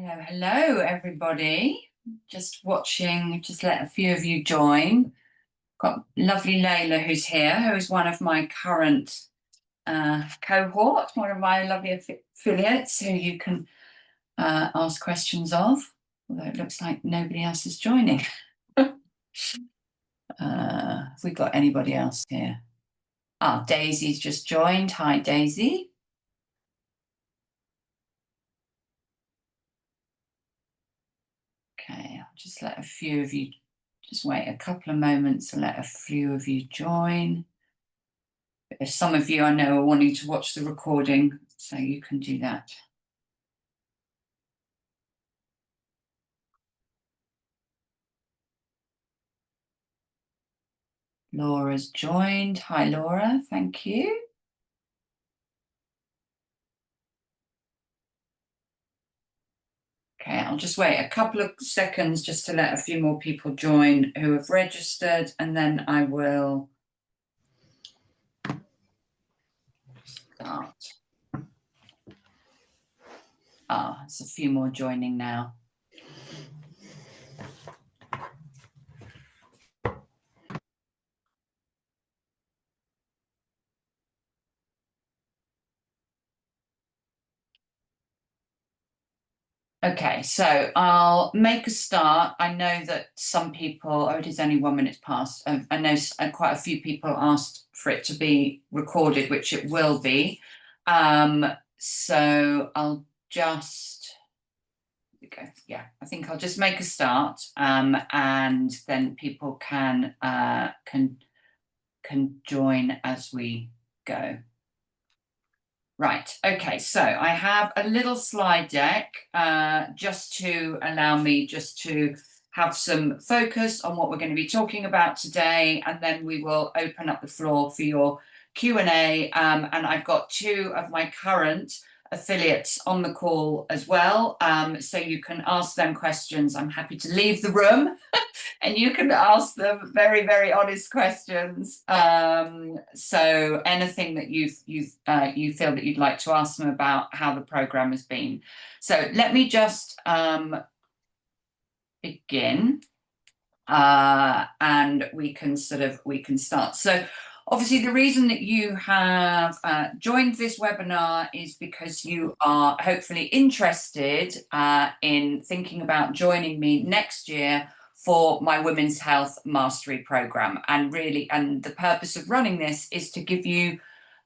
Hello, hello, everybody. Just watching, just let a few of you join. Got lovely Layla who's here, who is one of my current cohort, one of my lovely affiliates who you can ask questions of, although it looks like nobody else is joining. Have we got anybody else here? Daisy's just joined. Hi, Daisy. Okay, I'll just let a few of you, just wait a couple of moments to let a few of you join. If some of you I know are wanting to watch the recording, so you can do that. Laura's joined. Hi, Laura. Thank you. Okay, I'll just wait a couple of seconds just to let a few more people join who have registered, and then I will start. There's a few more joining now. Okay, so I'll make a start. I know that some people, it is only 1 minute past. I know quite a few people asked for it to be recorded, which it will be. So I'll just, okay, yeah, I think I'll just make a start, and then people can join as we go. Right, okay, so I have a little slide deck just to allow me just to have some focus on what we're going to be talking about today, and then we will open up the floor for your Q&A, and I've got two of my current affiliates on the call as well, so you can ask them questions. I'm happy to leave the room and you can ask them very, very honest questions. So anything that you feel that you'd like to ask them about how the program has been. So let me just begin, and we can start. So obviously the reason that you have joined this webinar is because you are hopefully interested in thinking about joining me next year for my Women's Health Mastery Program. And the purpose of running this is to give you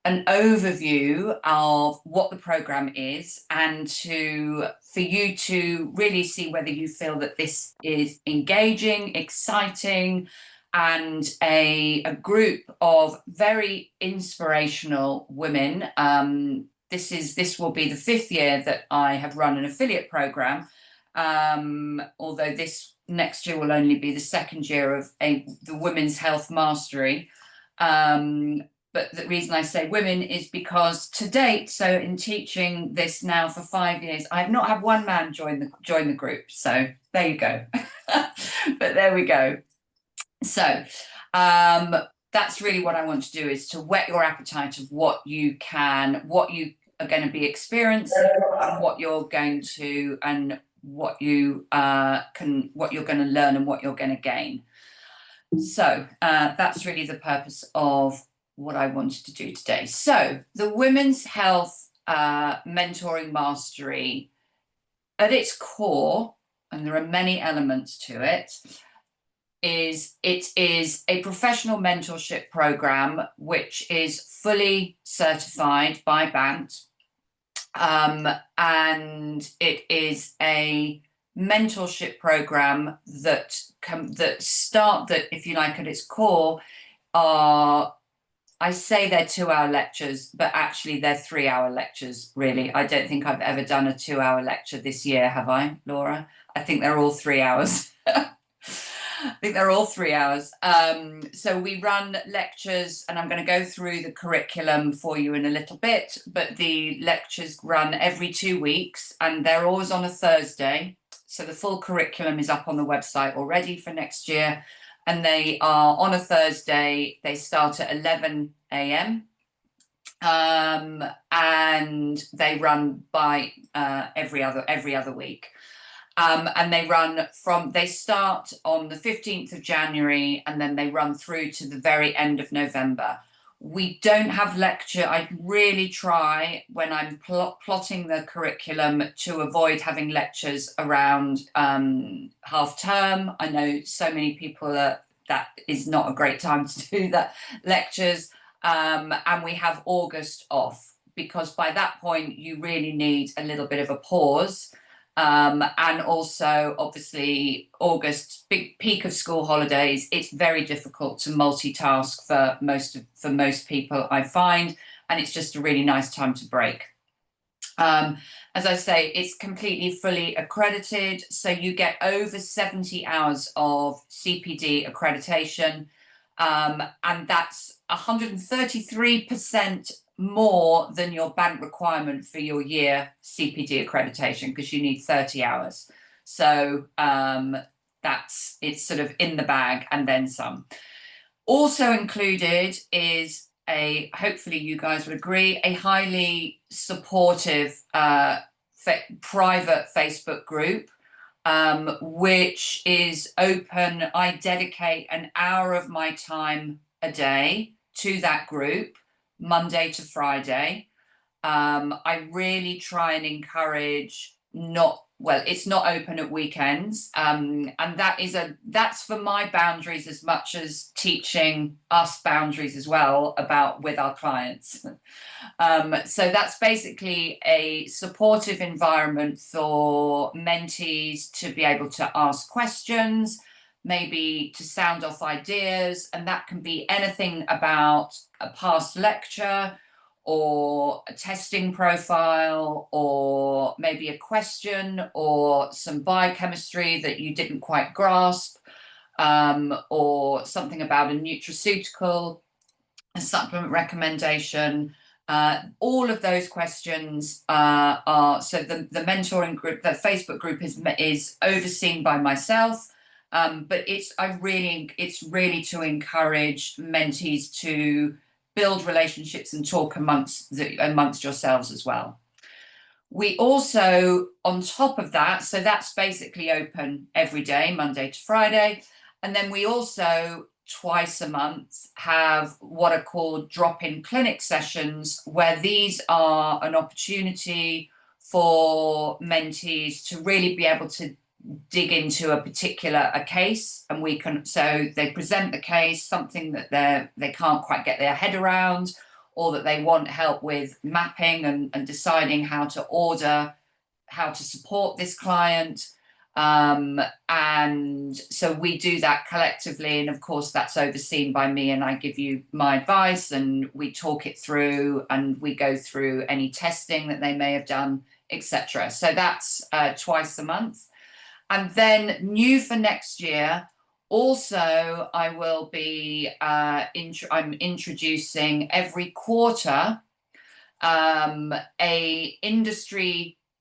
an overview of what the program is, and for you to really see whether you feel that this is engaging, exciting, and a group of very inspirational women. This will be the 5th year that I have run an affiliate program, although this next year will only be the 2nd year of the Women's Health Mastery. But the reason I say women is because to date, so in teaching this now for 5 years, I have not had one man join the group. So there you go. But there we go. So that's really what I want to do, is to whet your appetite of what you are going to be experiencing, and what you're going to what you're going to learn and what you're going to gain. So that's really the purpose of what I wanted to do today. So the Women's Health Mentoring Mastery, at its core, and there are many elements to it, is a professional mentorship program which is fully certified by BANT, and it is a mentorship program that if you like, at its core are, I say they're 2-hour lectures, but actually they're 3-hour lectures, really. I don't think I've ever done a 2-hour lecture this year, have I, Laura? I think they're all 3 hours. I think they're all 3 hours. So we run lectures, and I'm going to go through the curriculum for you in a little bit, but the lectures run every 2 weeks, and they're always on a Thursday. So the full curriculum is up on the website already for next year, and they are on a Thursday. They start at 11 a.m. and they run by every other week. And they start on the 15th of January and then they run through to the very end of November. We don't have lecture. I really try when I'm plotting the curriculum to avoid having lectures around half term. I know so many people that is not a great time to do that lectures. And we have August off because by that point you really need a little bit of a pause. And also, obviously, August, big peak of school holidays. It's very difficult to multitask for most people, I find, and it's just a really nice time to break. As I say, it's completely fully accredited, so you get over 70 hours of CPD accreditation, and that's 133% more than your bank requirement for your year CPD accreditation because you need 30 hours. So it's sort of in the bag and then some. Also included is hopefully you guys would agree, a highly supportive private Facebook group, which is open. I dedicate an hour of my time a day to that group, Monday to Friday. I really try and encourage it's not open at weekends. And that's for my boundaries as much as teaching us boundaries as well with our clients. So that's basically a supportive environment for mentees to be able to ask questions, maybe to sound off ideas, and that can be anything about a past lecture or a testing profile or maybe a question or some biochemistry that you didn't quite grasp, or something about a nutraceutical, a supplement recommendation. All of those questions so the mentoring group, the Facebook group is overseen by myself. But it's really to encourage mentees to build relationships and talk amongst yourselves as well. We also, on top of that, so that's basically open every day, Monday to Friday. And then we also twice a month have what are called drop-in clinic sessions, where these are an opportunity for mentees to really be able to dig into a particular case, and so they present the case, something that they can't quite get their head around, or that they want help with mapping and deciding how to support this client. And so we do that collectively, and of course that's overseen by me, and I give you my advice and we talk it through and we go through any testing that they may have done, etc. So that's twice a month. And then new for next year, also I will be I'm introducing every quarter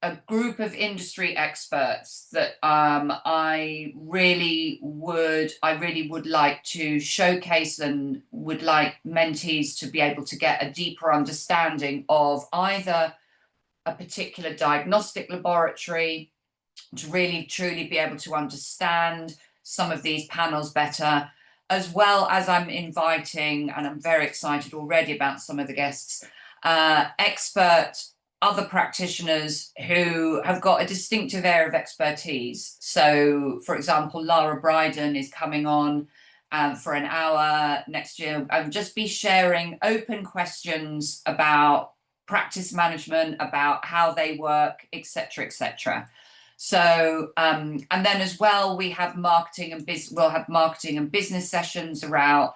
a group of industry experts that I really would like to showcase and would like mentees to be able to get a deeper understanding of either a particular diagnostic laboratory, to really truly be able to understand some of these panels better, as well as I'm inviting, and I'm very excited already about some of the guests, expert other practitioners who have got a distinctive area of expertise. So, for example, Lara Bryden is coming on for an hour next year and just be sharing open questions about practice management, about how they work, etc., etc. So, and then as well, we have we'll have marketing and business sessions around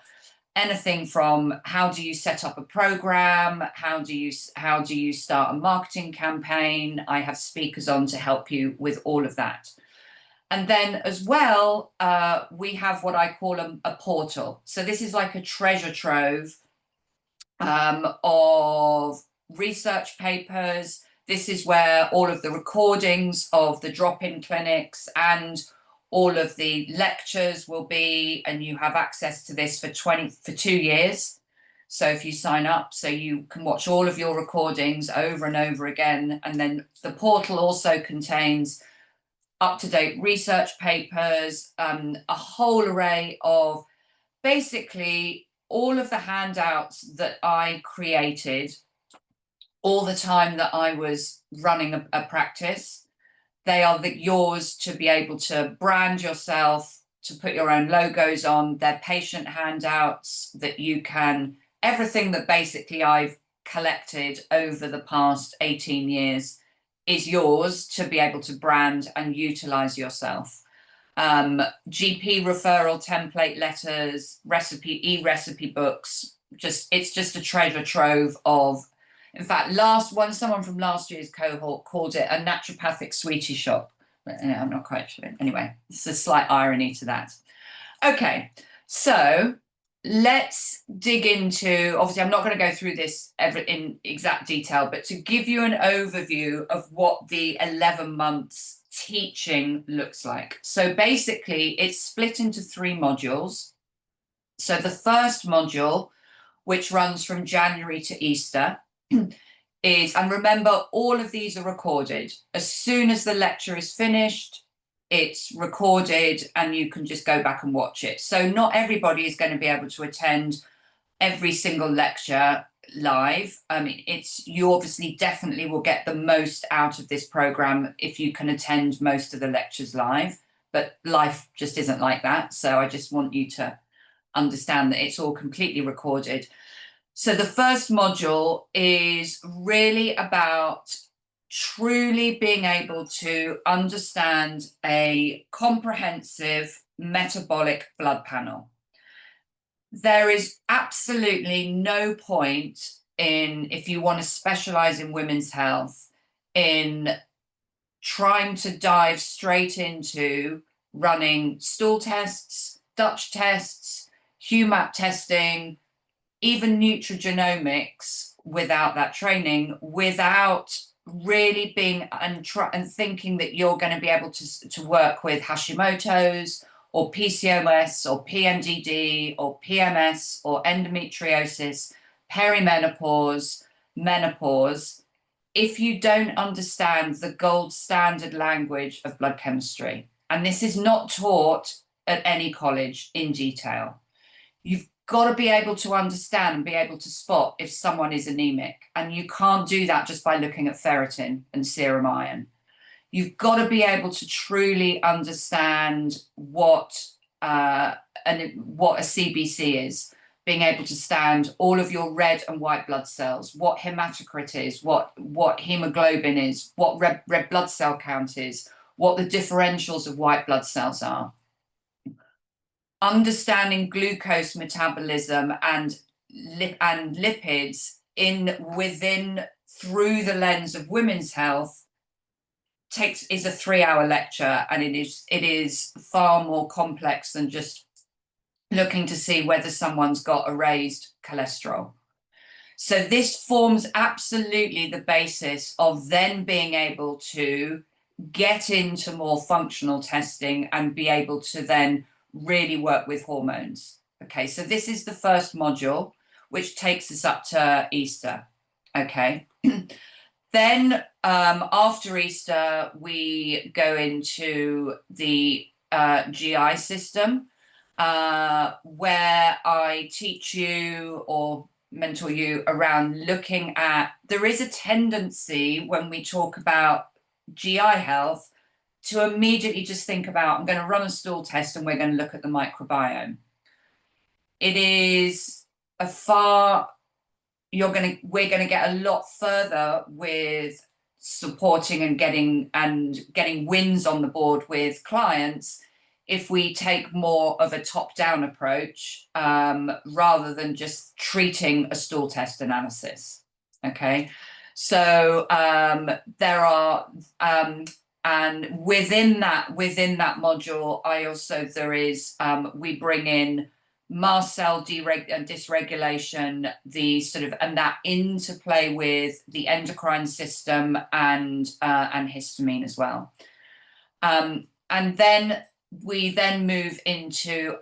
anything from how do you set up a program, how do you start a marketing campaign. I have speakers on to help you with all of that. And then as well, we have what I call a portal. So this is like a treasure trove of research papers. This is where all of the recordings of the drop-in clinics and all of the lectures will be, and you have access to this for 2 years. So if you sign up, so you can watch all of your recordings over and over again. And then the portal also contains up-to-date research papers, a whole array of basically all of the handouts that I created all the time that I was running a practice. They are yours to be able to brand yourself, to put your own logos on. They're patient handouts that you can, everything that basically I've collected over the past 18 years is yours to be able to brand and utilize yourself. GP referral template letters, e-recipe books, it's just a treasure trove of, in fact, someone from last year's cohort called it a naturopathic sweetie shop. But, I'm not quite sure. Anyway, it's a slight irony to that. Okay, so let's dig into, obviously, I'm not going to go through this in exact detail, but to give you an overview of what the 11 months teaching looks like. So basically, it's split into 3 modules. So the first module, which runs from January to Easter, is, and remember, all of these are recorded. As soon as the lecture is finished, it's recorded and you can just go back and watch it. So not everybody is going to be able to attend every single lecture live. You obviously definitely will get the most out of this program if you can attend most of the lectures live, but life just isn't like that. So I just want you to understand that it's all completely recorded. So the first module is really about truly being able to understand a comprehensive metabolic blood panel. There is absolutely no point in, if you want to specialize in women's health, in trying to dive straight into running stool tests, Dutch tests, HUMAP testing, even nutrigenomics without that training, without really being and thinking that you're going to be able to work with Hashimoto's or PCOS or PMDD or PMS or endometriosis, perimenopause, menopause, if you don't understand the gold standard language of blood chemistry. And this is not taught at any college in detail. You've got to be able to understand and be able to spot if someone is anemic. And you can't do that just by looking at ferritin and serum iron. You've got to be able to truly understand what a CBC is, being able to stand all of your red and white blood cells, what hematocrit is, what hemoglobin is, what red blood cell count is, what the differentials of white blood cells are. Understanding glucose metabolism and lipids through the lens of women's health is a 3-hour lecture, and it is far more complex than just looking to see whether someone's got a raised cholesterol. So this forms absolutely the basis of then being able to get into more functional testing and be able to then really work with hormones. Okay, so this is the first module, which takes us up to Easter. Okay. Then after Easter, we go into the GI system, where I teach you or mentor you around looking at, there is a tendency when we talk about GI health to immediately just think about, I'm going to run a stool test and we're going to look at the microbiome. It is we're going to get a lot further with supporting and getting wins on the board with clients if we take more of a top-down approach rather than just treating a stool test analysis. Okay, so there are and within that module, we bring in mast cell dysregulation, and that interplay with the endocrine system and histamine as well. And then we then move into,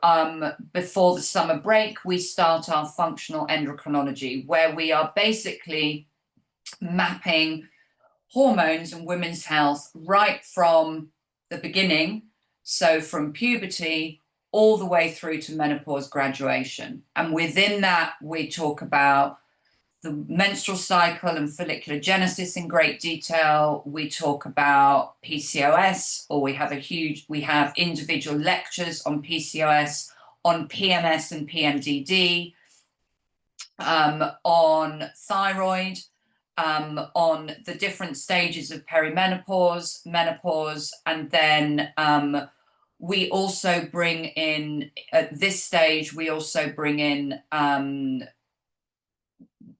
before the summer break, we start our functional endocrinology, where we are basically mapping hormones and women's health right from the beginning, so from puberty all the way through to menopause graduation. And within that, we talk about the menstrual cycle and follicular genesis in great detail. We talk about PCOS, or we have individual lectures on PCOS, on PMS and PMDD, on thyroid, on the different stages of perimenopause, menopause, and then we also bring in, at this stage, we also bring in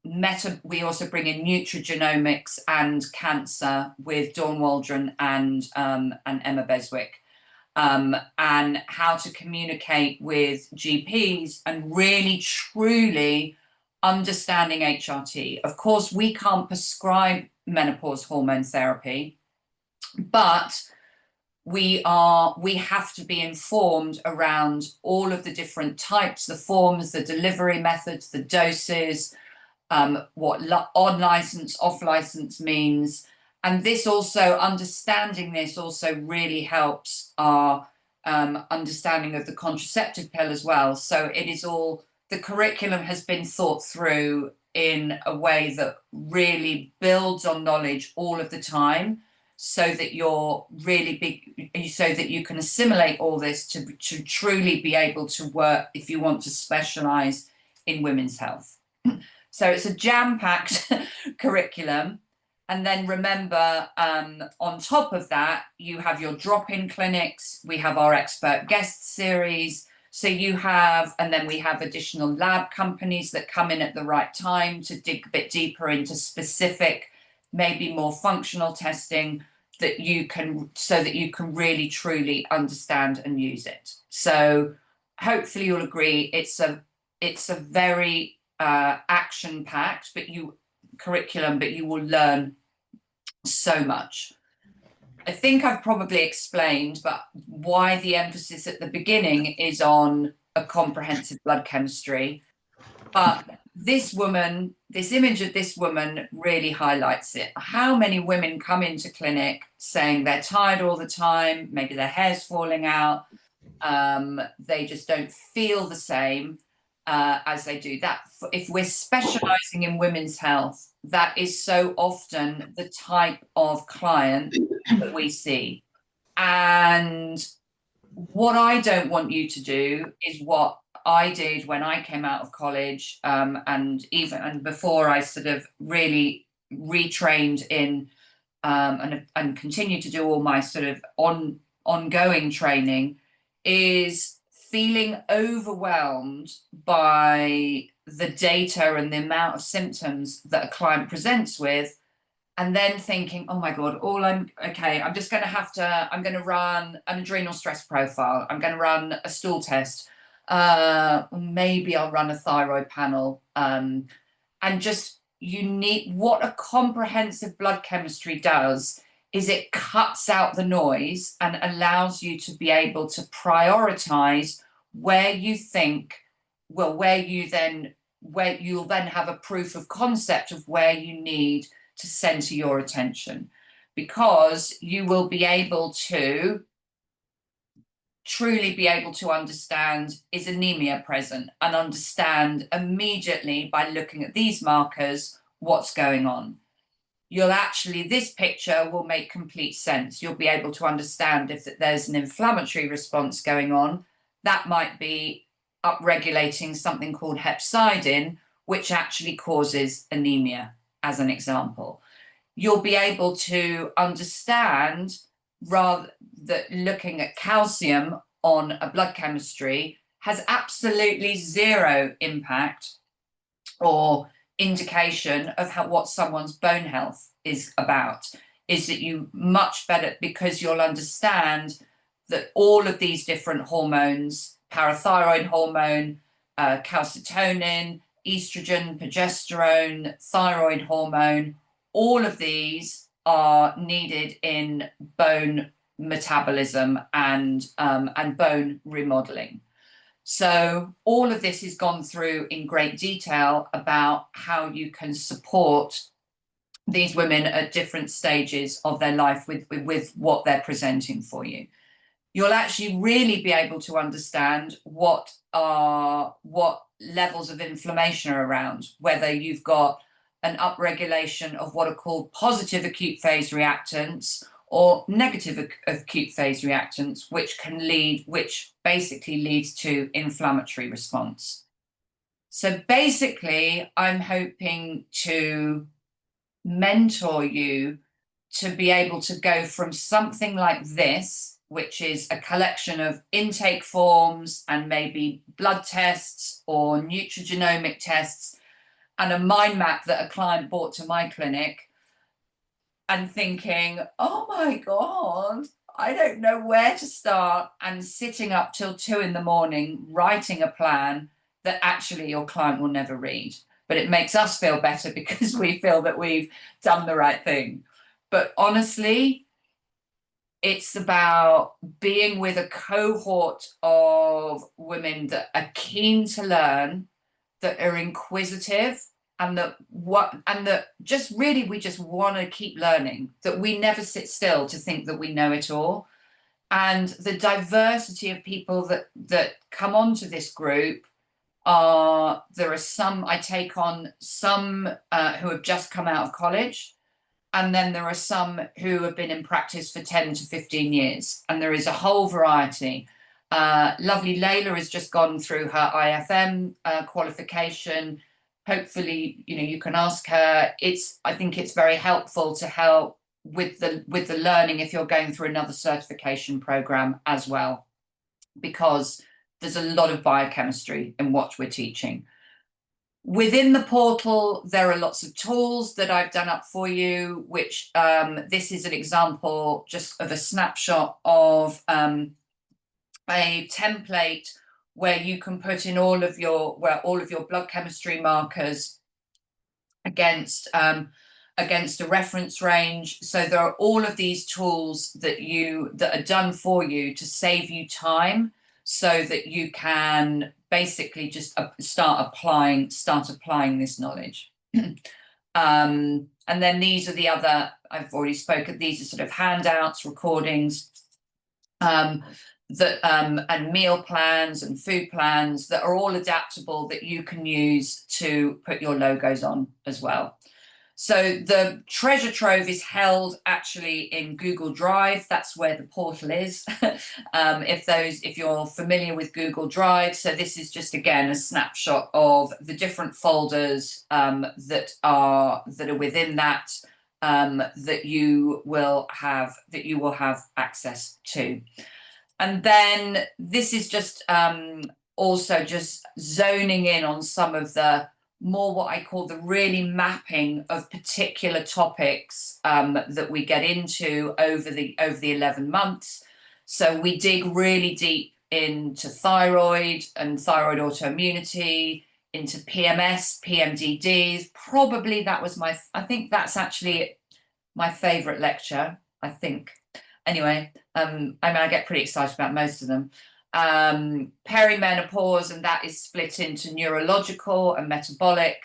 nutrigenomics and cancer with Dawn Waldron and Emma Beswick, and how to communicate with GPs and really truly understanding HRT. Of course, we can't prescribe menopause hormone therapy, but we have to be informed around all of the different types, the forms, the delivery methods, the doses, what on license, off license means. And this also, understanding this also really helps our understanding of the contraceptive pill as well. So it is all, the curriculum has been thought through in a way that really builds on knowledge all of the time, so that you're really big, so that you can assimilate all this to truly be able to work if you want to specialize in women's health. So it's a jam-packed curriculum. And then remember, on top of that, you have your drop-in clinics. We have our expert guest series. So you have, and then we have additional lab companies that come in at the right time to dig a bit deeper into specific, maybe more functional testing that you can, so that you can really truly understand and use it. So hopefully you'll agree it's a very action-packed curriculum, but you will learn so much. I think I've probably explained, but why the emphasis at the beginning is on a comprehensive blood chemistry. But this woman, this image of this woman really highlights it. How many women come into clinic saying they're tired all the time, maybe their hair's falling out, they just don't feel the same as they do. That if we're specializing in women's health, that is so often the type of client that we see. And what I don't want you to do is what I did when I came out of college, and before I sort of really retrained in and continue to do all my sort of ongoing training, is feeling overwhelmed by the data and the amount of symptoms that a client presents with, and then thinking, oh my God, I'm just going to I'm going to run an adrenal stress profile. I'm going to run a stool test. Maybe I'll run a thyroid panel. And just, what a comprehensive blood chemistry does is it cuts out the noise and allows you to be able to prioritize where you think, well, where you'll then have a proof of concept of where you need to center your attention, because you will be able to truly be able to understand, is anemia present, and understand immediately by looking at these markers what's going on. This picture will make complete sense. You'll be able to understand if there's an inflammatory response going on. That might be upregulating something called hepcidin, which actually causes anemia, as an example. You'll be able to understand, rather, that looking at calcium on a blood chemistry has absolutely zero impact or indication of what someone's bone health is about. Is that you much better, because you'll understand that all of these different hormones, parathyroid hormone, calcitonin, estrogen, progesterone, thyroid hormone, all of these are needed in bone metabolism and bone remodeling. So all of this is gone through in great detail about how you can support these women at different stages of their life with what they're presenting for you. You'll actually really be able to understand what levels of inflammation are around, whether you've got an upregulation of what are called positive acute phase reactants or negative acute phase reactants, which basically leads to inflammatory response. So basically, I'm hoping to mentor you to be able to go from something like this, which is a collection of intake forms and maybe blood tests or nutrigenomic tests and a mind map that a client brought to my clinic, and thinking, oh my God, I don't know where to start, and sitting up till 2 a.m. writing a plan that actually your client will never read. But it makes us feel better because we feel that we've done the right thing. But honestly, it's about being with a cohort of women that are keen to learn, that are inquisitive, and that just really we just want to keep learning, that we never sit still to think that we know it all. And the diversity of people that come onto this group there are some, I take on some who have just come out of college, and then there are some who have been in practice for 10 to 15 years, and there is a whole variety. Lovely Layla has just gone through her IFM qualification. Hopefully, you can ask her. I think it's very helpful to help with the learning if you're going through another certification program as well, because there's a lot of biochemistry in what we're teaching. Within the portal, there are lots of tools that I've done up for you, which this is an example just of a snapshot of a template where you can put in all of your blood chemistry markers against a reference range. So there are all of these tools that are done for you to save you time, so that you can basically just start applying this knowledge. And then these are the other, I've already spoken, these are sort of handouts, recordings, and meal plans and food plans that are all adaptable, that you can use to put your logos on as well. So the treasure trove is held actually in Google Drive. That's where the portal is. If you're familiar with Google Drive. So this is just, again, a snapshot of the different folders that are within that, that you will have access to. And then this is just also just zoning in on some of the more what I call the really mapping of particular topics that we get into over the 11 months. So we dig really deep into thyroid and thyroid autoimmunity, into PMS, PMDDs. Probably I think that's actually my favorite lecture, I think. Anyway, I get pretty excited about most of them. Perimenopause, and that is split into neurological and metabolic,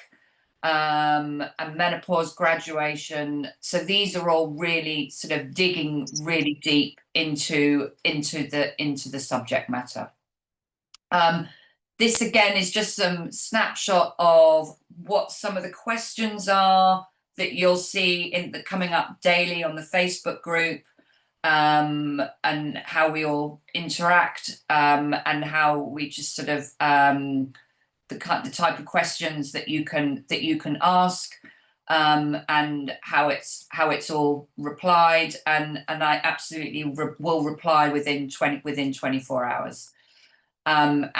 and menopause graduation. So these are all really sort of digging really deep into the subject matter. This again is just some snapshot of what some of the questions are that you'll see coming up daily on the Facebook group. And how we all interact, and how we just sort of the type of questions that you can ask, and how it's all replied, and I absolutely will reply within 24 hours. And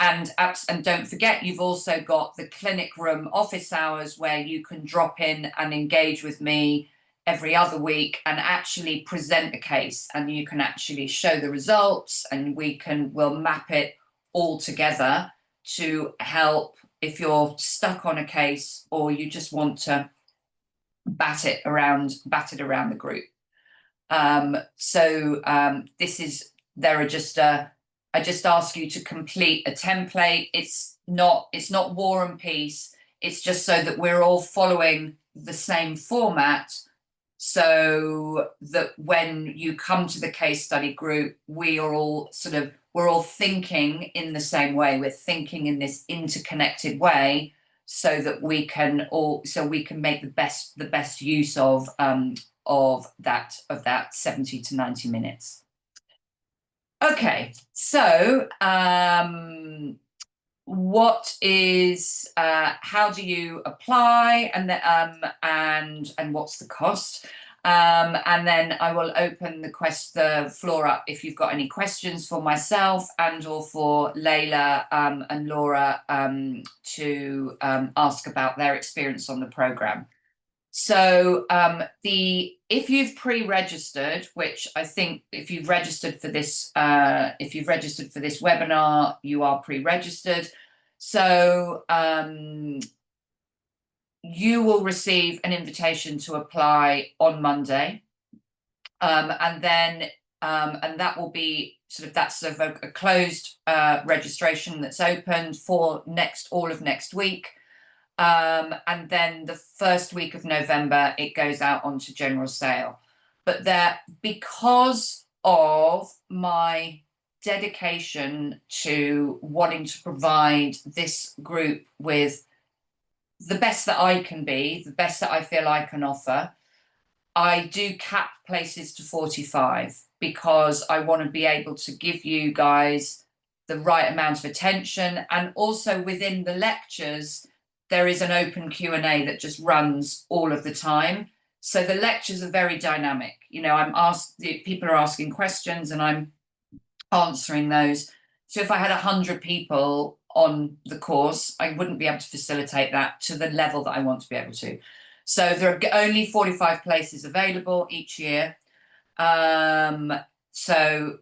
don't forget, you've also got the clinic room office hours where you can drop in and engage with me every other week and actually present a case, and you can actually show the results, and we'll map it all together to help if you're stuck on a case or you just want to bat it around the group. I just ask you to complete a template. It's not War and Peace. It's just so that we're all following the same format, so that when you come to the case study group, we're all thinking in the same way. We're thinking in this interconnected way, so that we can make the best use of that 70 to 90 minutes. Okay, so what is how do you apply, and what's the cost? And then I will open the floor up if you've got any questions for myself and or for Layla and Laura to ask about their experience on the program. So if you've pre-registered, which I think if you've registered for this webinar, you are pre-registered. So you will receive an invitation to apply on Monday, and that will be that's a closed registration that's opened for all of next week. And then the first week of November, it goes out onto general sale. But because of my dedication to wanting to provide this group with the best that I can be, the best that I feel I can offer, I do cap places to 45, because I want to be able to give you guys the right amount of attention. And also within the lectures, there is an open Q&A that just runs all of the time. So the lectures are very dynamic. People are asking questions and I'm answering those. So if I had 100 people on the course, I wouldn't be able to facilitate that to the level that I want to be able to. So there are only 45 places available each year. So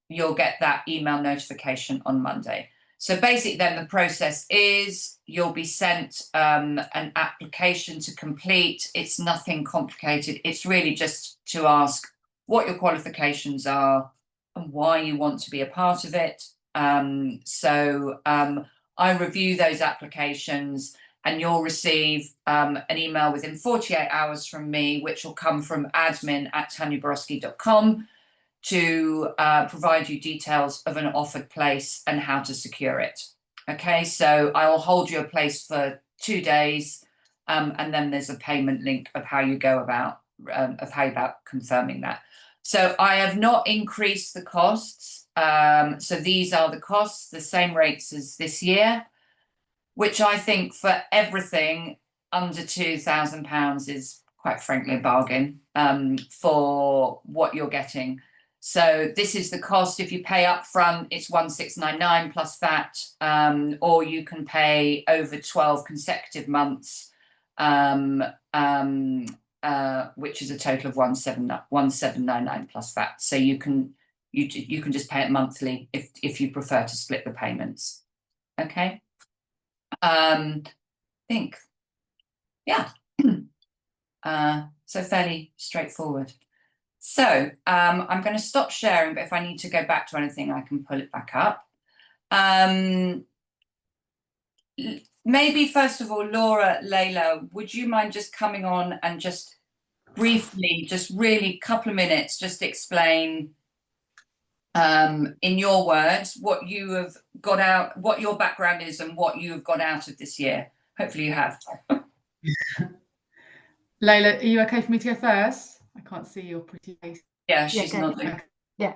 you'll get that email notification on Monday. So basically then the process is you'll be sent an application to complete. It's nothing complicated. It's really just to ask what your qualifications are and why you want to be a part of it. I review those applications and you'll receive an email within 48 hours from me, which will come from admin@tanyaborowski.com, to provide you details of an offered place and how to secure it. Okay, so I will hold you a place for 2 days, and then there's a payment link of how you go about confirming that. So I have not increased the costs. So these are the costs, the same rates as this year, which I think for everything under £2,000 is quite frankly a bargain for what you're getting. So this is the cost. If you pay up front, it's 1,699 plus VAT, or you can pay over 12 consecutive months, which is a total of 1,799 plus VAT. So you can just pay it monthly if you prefer to split the payments. Okay. So fairly straightforward. So I'm going to stop sharing, but if I need to go back to anything, I can pull it back up. Maybe first of all, Laura, Layla, would you mind just coming on and just briefly, just really couple of minutes, just explain in your words what you have got out, what your background is and what you have got out of this year. Hopefully you have. Layla, are you okay for me to go first? I can't see your pretty face. Yeah, she's nodding. Yeah.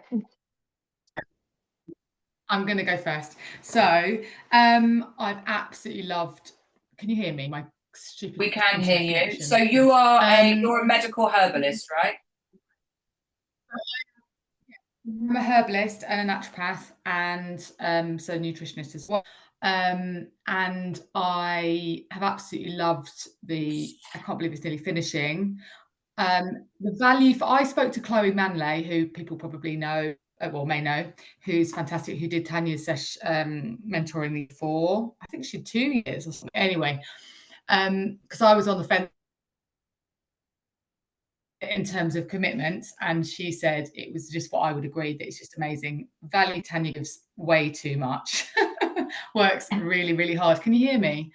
I'm going to go first. So I've absolutely loved. Can you hear me? My stupid. We can hear you. Connection. So you are you're a medical herbalist, right? I'm a herbalist and a naturopath, and so nutritionist as well. And I have absolutely loved I can't believe it's nearly finishing. The value I spoke to Chloe Manley, who people probably know, or may know, who's fantastic, who did Tanya's mentoring for, I think she had 2 years or something. Anyway, because I was on the fence in terms of commitment, and she said it was just what I would agree, that it's just amazing value. Tanya gives way too much. Works really, really hard. Can you hear me?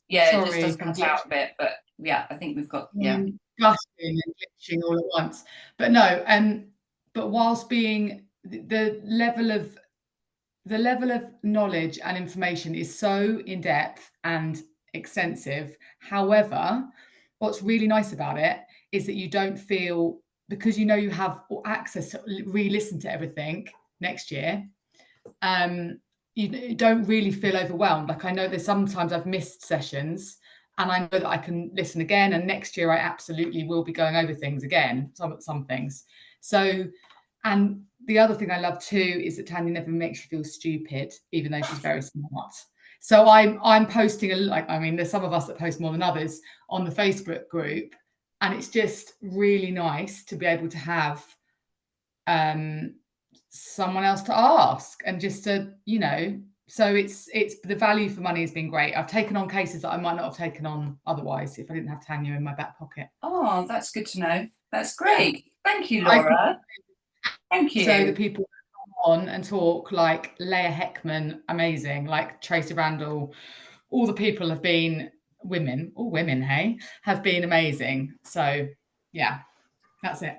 Yeah, it just Sorry does if I'm cut out glitching. a bit, but yeah, I think we've got, yeah. Gushing and glitching all at once. But no, but whilst being the level of knowledge and information is so in depth and extensive. However, what's really nice about it is that you don't feel, because you know you have access to re-listen to everything next year, you don't really feel overwhelmed. Like, I know there's sometimes I've missed sessions, and I know that I can listen again, and next year I absolutely will be going over things again, some things. So, and the other thing I love too is that Tanya never makes you feel stupid, even though she's very smart. So I'm posting there's some of us that post more than others on the Facebook group, and it's just really nice to be able to have someone else to ask, and just to, so it's the value for money has been great. I've taken on cases that I might not have taken on otherwise if I didn't have Tanya in my back pocket. Oh, that's good to know. That's great. Thank you, Laura. Thank you. So the people come on and talk, like Leah Heckman, amazing, like Tracy Randall, all the people have been women, all women, hey, have been amazing. So yeah, that's it.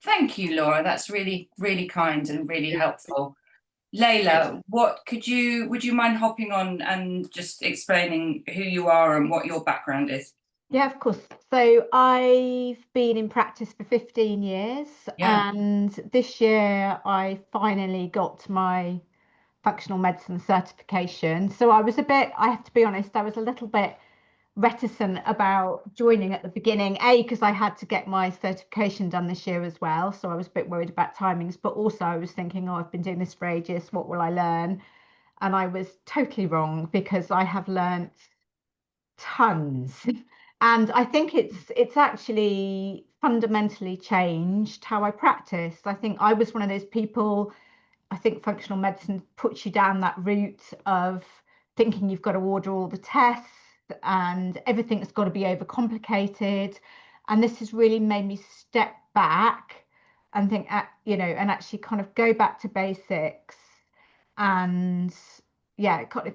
Thank you, Laura. That's really, really kind and really helpful. Layla, would you mind hopping on and just explaining who you are and what your background is? Yeah, of course. So I've been in practice for 15 years, and this year I finally got my functional medicine certification. So I have to be honest, I was a little bit reticent about joining at the beginning, because I had to get my certification done this year as well. So I was a bit worried about timings, but also I was thinking, oh, I've been doing this for ages, what will I learn? And I was totally wrong, because I have learnt tons. And I think it's actually fundamentally changed how I practice. I think I was one of those people, I think functional medicine puts you down that route of thinking you've got to order all the tests and everything's got to be overcomplicated. And this has really made me step back and think, and actually kind of go back to basics, and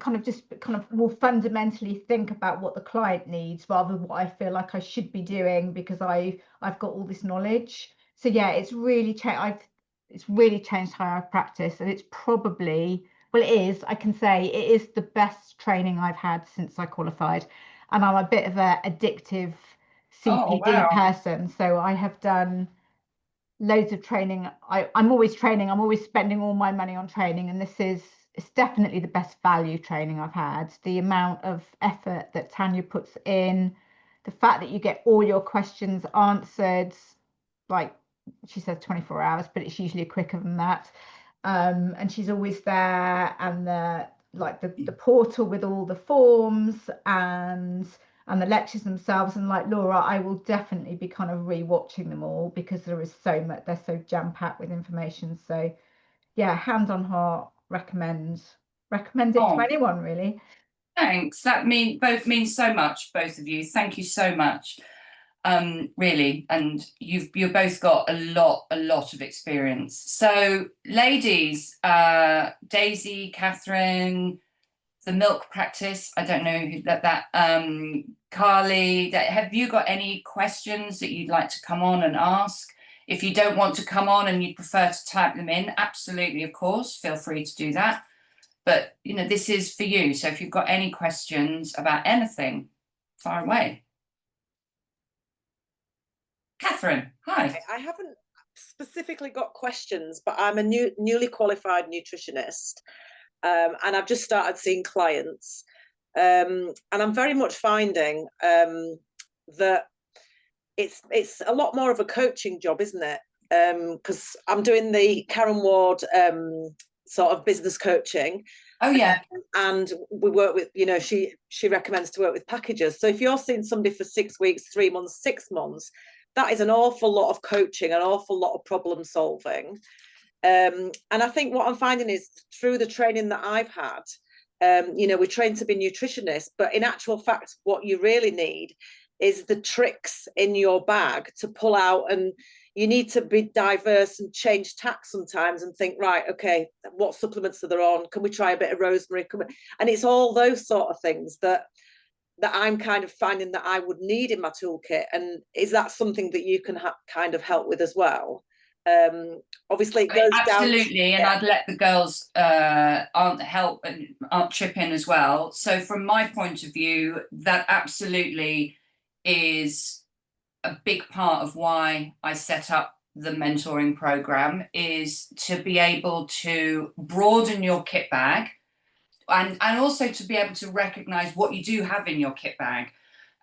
kind of more fundamentally think about what the client needs rather than what I feel like I should be doing because I've got all this knowledge. So yeah, it's really changed how I practice, and it's probably, well, it is, I can say it is the best training I've had since I qualified. And I'm a bit of a addictive CPD person, so I have done loads of training. I'm always training. I'm always spending all my money on training, and it's definitely the best value training I've had. The amount of effort that Tanya puts in, the fact that you get all your questions answered, like she says 24 hours, but it's usually quicker than that. And she's always there, and the portal with all the forms and the lectures themselves. And like Laura, I will definitely be kind of re-watching them all because there is so much, they're so jam-packed with information. So yeah, hand on heart, recommend it to anyone, really. Thanks. That means so much, both of you. Thank you so much. Really, and you've both got a lot of experience. So ladies, Daisy, Catherine, the milk practice, I don't know who Carly, have you got any questions that you'd like to come on and ask? If you don't want to come on and you prefer to type them in, absolutely, of course, feel free to do that. But this is for you, so if you've got any questions about anything, fire away. Catherine, hi. I haven't specifically got questions, but I'm a newly qualified nutritionist, and I've just started seeing clients, and I'm very much finding that it's a lot more of a coaching job, isn't it? Because I'm doing the Karen Ward sort of business coaching. Oh yeah. And we work with, she recommends to work with packages. So if you're seeing somebody for 6 weeks, 3 months, 6 months, that is an awful lot of coaching, an awful lot of problem solving. And I think what I'm finding is through the training that I've had, we're trained to be nutritionists, but in actual fact, what you really need is the tricks in your bag to pull out, and you need to be diverse and change tack sometimes and think, right, okay, what supplements are there on? Can we try a bit of rosemary? And it's all those sort of things that I'm kind of finding that I would need in my toolkit. And is that something that you can kind of help with as well? Obviously it goes absolutely, down and I'd let the girls help and chip in as well. So from my point of view, that absolutely is a big part of why I set up the mentoring program, is to be able to broaden your kit bag, and also to be able to recognize what you do have in your kit bag.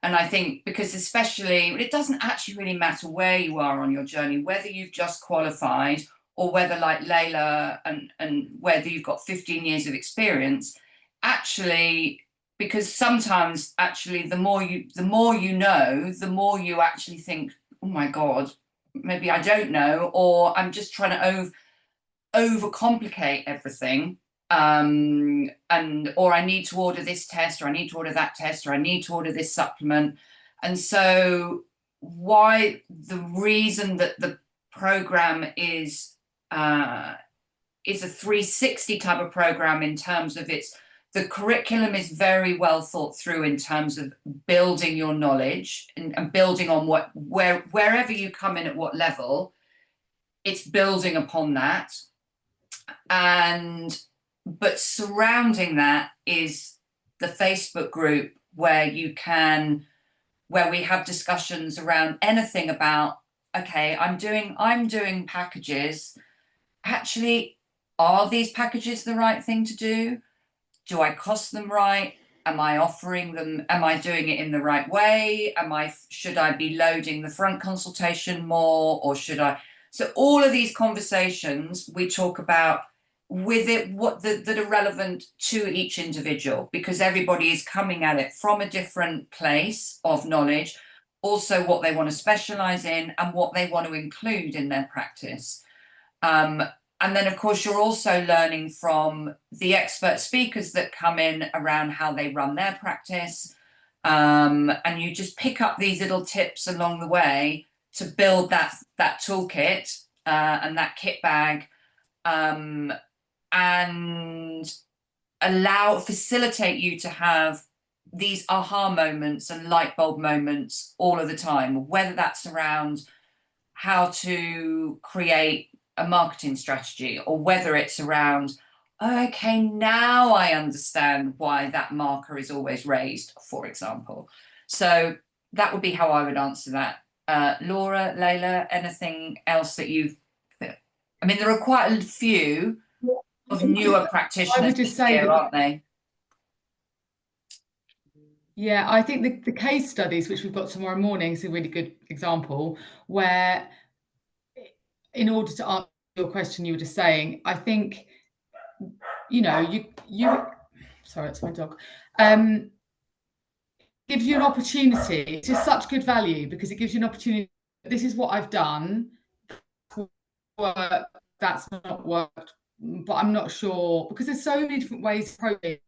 And I think, because especially, it doesn't actually really matter where you are on your journey, whether you've just qualified or whether, like Layla, and whether you've got 15 years of experience, actually, because sometimes actually the more you know, the more you actually think, oh my God, maybe I don't know, or I'm just trying to overcomplicate everything. Or I need to order this test, or I need to order that test, or I need to order this supplement. And so the reason that the program is a 360 type of program, in terms of the curriculum is very well thought through in terms of building your knowledge and building on wherever you come in at what level, it's building upon that. But surrounding that is the Facebook group where we have discussions around anything about, okay, I'm doing packages. Actually, are these packages the right thing to do? Do I cost them right? Am I offering them? Am I doing it in the right way? Should I be loading the front consultation more, or should I? So all of these conversations we talk about with it, that are relevant to each individual, because everybody is coming at it from a different place of knowledge, also what they want to specialize in and what they want to include in their practice. And then, of course, you're also learning from the expert speakers that come in around how they run their practice. And you just pick up these little tips along the way to build that toolkit and that kit bag, and facilitate you to have these aha moments and light bulb moments all of the time, whether that's around how to create a marketing strategy, or whether it's around, okay, now I understand why that marker is always raised, for example. So that would be how I would answer that. Laura, Layla, anything else that I mean, there are quite a few of newer practitioners, I would just say here, aren't they? Yeah, I think the case studies, which we've got tomorrow morning, is a really good example where, in order to answer your question you were just saying, I think, you sorry, that's my dog, gives you an opportunity. It's just such good value, because it gives you an opportunity. This is what I've done. That's not worked, but I'm not sure, because there's so many different ways to approach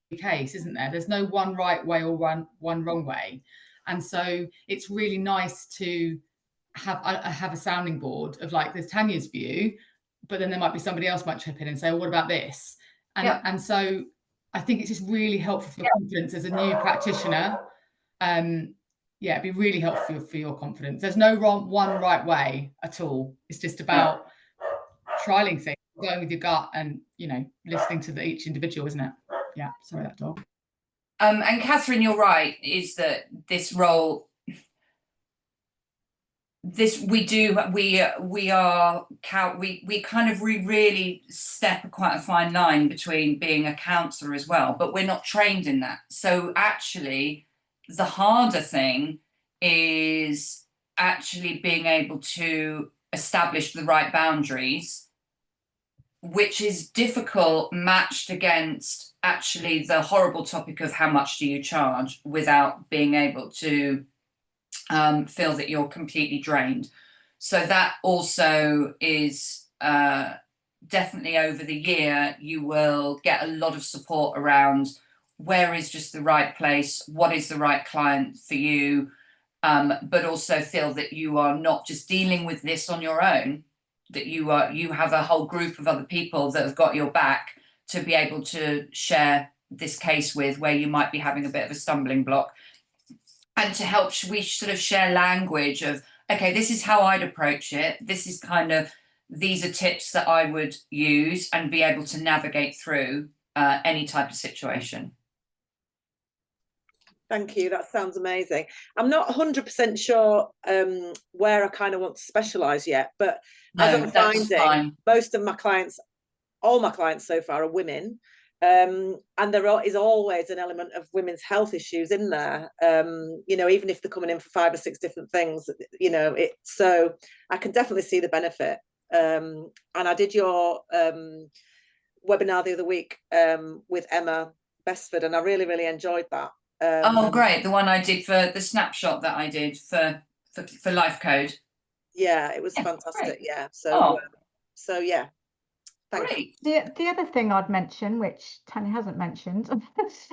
the case, isn't there? There's no one right way or one wrong way. And so it's really nice to have a sounding board of, like, there's Tanya's view, but then there might be somebody else might chip in and say, well, what about this? And so I think it's just really helpful for your confidence as a new practitioner. It'd be really helpful for your confidence. There's no one right way at all. It's just about trialing things, going with your gut, and listening to each individual, isn't it? Yeah, sorry, that dog. And Catherine, you're right, is that this role, we really step quite a fine line between being a counsellor as well, but we're not trained in that. So actually the harder thing is actually being able to establish the right boundaries, which is difficult matched against actually the horrible topic of how much do you charge, without being able to feel that you're completely drained. So that also is definitely, over the year, you will get a lot of support around where is just the right place, what is the right client for you, but also feel that you are not just dealing with this on your own, that you have a whole group of other people that have got your back to be able to share this case with, where you might be having a bit of a stumbling block, and to help we sort of share language of, okay, this is how I'd approach it, this is kind of, these are tips that I would use, and be able to navigate through any type of situation. Thank you. That sounds amazing. I'm not 100% sure where I kind of want to specialise yet, but as I'm finding, most of my clients, all my clients so far, are women, and there is always an element of women's health issues in there. You know, even if they're coming in for 5 or 6 different things, you know, so I can definitely see the benefit. And I did your webinar the other week with Emma Bestford, and I really enjoyed that. Oh, great. The one I did for the snapshot that I did for Life Code. Yeah, it was fantastic. Great. Yeah. So, so yeah. Great. The other thing I'd mention, which Tanya hasn't mentioned,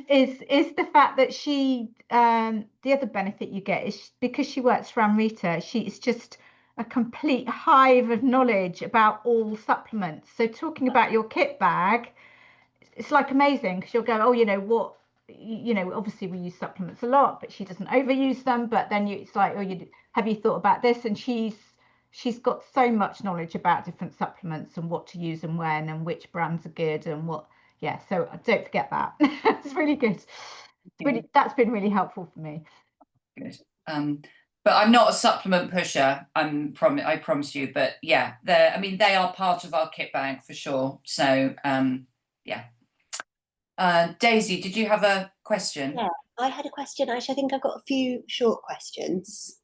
is the fact that she, the other benefit you get is because she works for Amrita, it's just a complete hive of knowledge about all supplements. So talking about your kit bag, it's like amazing, because you'll go, oh, you know what, you know, obviously we use supplements a lot, but she doesn't overuse them. But then it's like, oh, have you thought about this? And she's got so much knowledge about different supplements and what to use and when, and which brands are good and what. Yeah, so don't forget that. It's really good. That's been really helpful for me. Good. But I'm not a supplement pusher, I promise you, but yeah, they are part of our kit bag for sure. So yeah. Daisy, did you have a question? Yeah, I had a question. Actually, I think I've got a few short questions.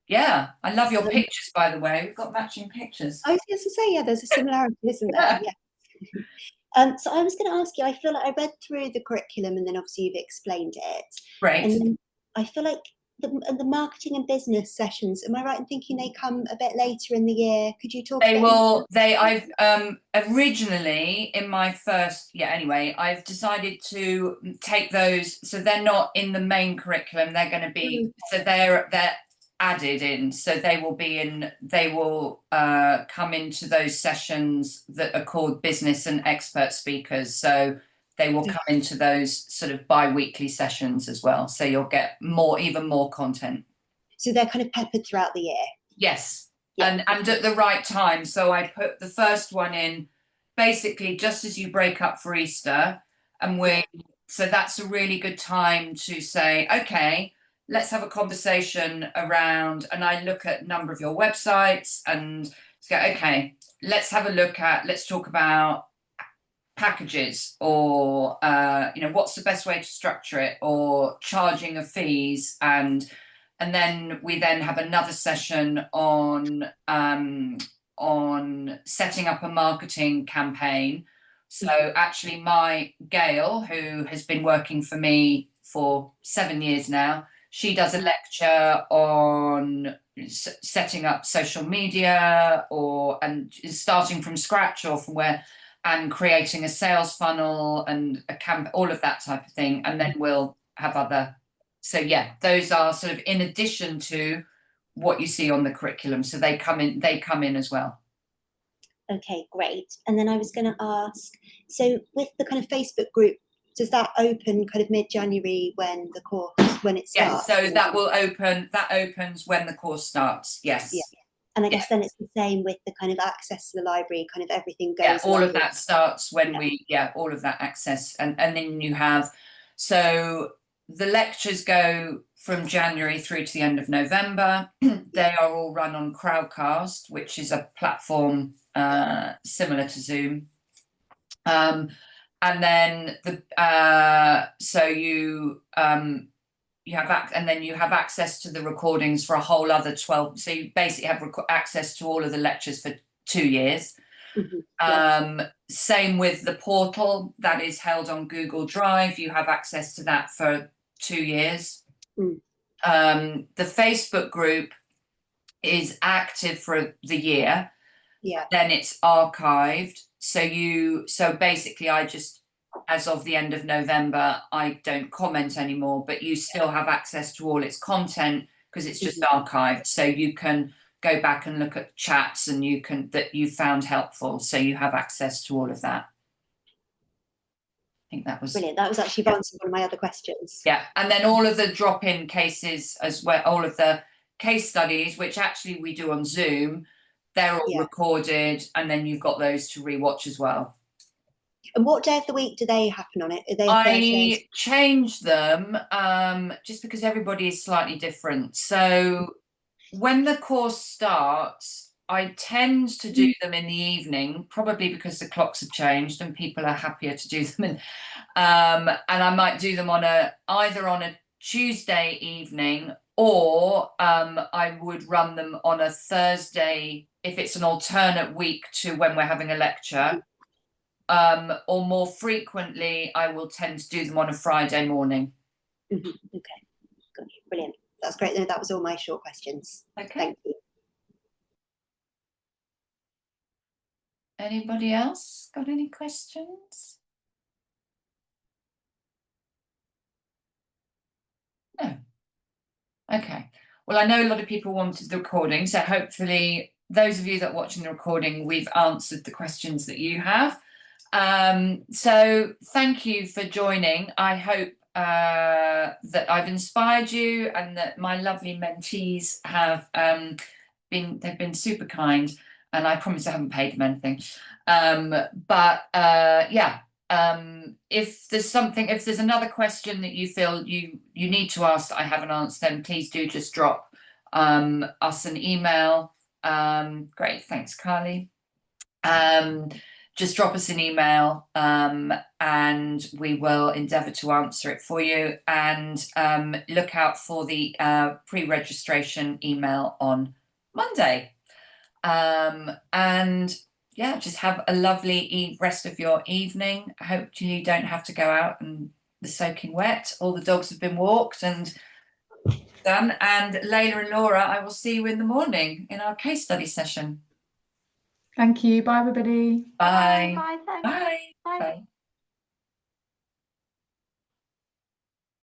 Yeah, I love your pictures, by the way. We've got matching pictures. I was going to say, yeah, there's a similarity, isn't there? Yeah. So I was going to ask you, I feel like I read through the curriculum, and then obviously you've explained it. Right. And then I feel like the marketing and business sessions, am I right in thinking they come a bit later in the year? Could you talk? I've originally in my first, I've decided to take those, so they're not in the main curriculum, they're going to be, so they're added in, so they will come into those sessions that are called business and expert speakers. So they will come into those sort of bi-weekly sessions as well. So you'll get even more content. So they're kind of peppered throughout the year. Yes. Yeah. And at the right time. So I put the first one in basically just as you break up for Easter, and so that's a really good time to say, okay, let's have a conversation around, and I look at a number of your websites and go, okay, let's talk about packages, or what's the best way to structure it, or charging of fees, and then we have another session on setting up a marketing campaign. So actually Gail, who has been working for me for 7 years now, she does a lecture on setting up social media, and starting from scratch or from where, and creating a sales funnel and all of that type of thing. And then we'll have other. So yeah, those are sort of in addition to what you see on the curriculum. So they come in as well. Okay, great. And then I was going to ask, so with the kind of Facebook group, does that open kind of mid-January when it starts? Yes, so that opens when the course starts. Yes. Yeah. And I guess then it's the same with the kind of access to the library, kind of everything goes. Yeah, all of that starts when all of that access. And then you have, so the lectures go from January through to the end of November. They are all run on Crowdcast, which is a platform similar to Zoom. And then so you have and then you have access to the recordings for a whole other 12. So you basically have access to all of the lectures for 2 years. Mm-hmm. Same with the portal that is held on Google Drive. You have access to that for 2 years. Mm. The Facebook group is active for the year. Yeah. Then it's archived. So basically I just as of the end of November, I don't comment anymore, but you still have access to all its content because it's just archived. So you can go back and look at chats and that you found helpful. So you have access to all of that. I think that was brilliant. That was actually answered one of my other questions. Yeah, and then all of the drop-in cases as well, all of the case studies, which actually we do on Zoom, they're all recorded, and then you've got those to rewatch as well. And what day of the week do they happen on it? Are they I Thursdays? change them just because everybody is slightly different. So when the course starts, I tend to do them in the evening, probably because the clocks have changed and people are happier to do them in. And I might do them on either on a Tuesday evening, or I would run them on a Thursday if it's an alternate week to when we're having a lecture. Or more frequently, I will tend to do them on a Friday morning. Okay, got you. Brilliant. That's great. No, that was all my short questions. Okay. Thank you. Anybody else got any questions? No. Okay. Well, I know a lot of people wanted the recording, so hopefully those of you that are watching the recording, we've answered the questions that you have. So thank you for joining. I hope that I've inspired you and that my lovely mentees have they've been super kind, and I promise I haven't paid them anything. If there's another question that you feel you need to ask that I haven't answered, then please do just drop us an email. Great, thanks, Carly. Just drop us an email and we will endeavour to answer it for you. And look out for the pre-registration email on Monday. And yeah, just have a lovely rest of your evening. I hope you don't have to go out and the soaking wet. All the dogs have been walked and done. And Layla and Laura, I will see you in the morning in our case study session. Thank you. Bye, everybody. Bye. Bye. Thanks. Bye. Bye. Bye.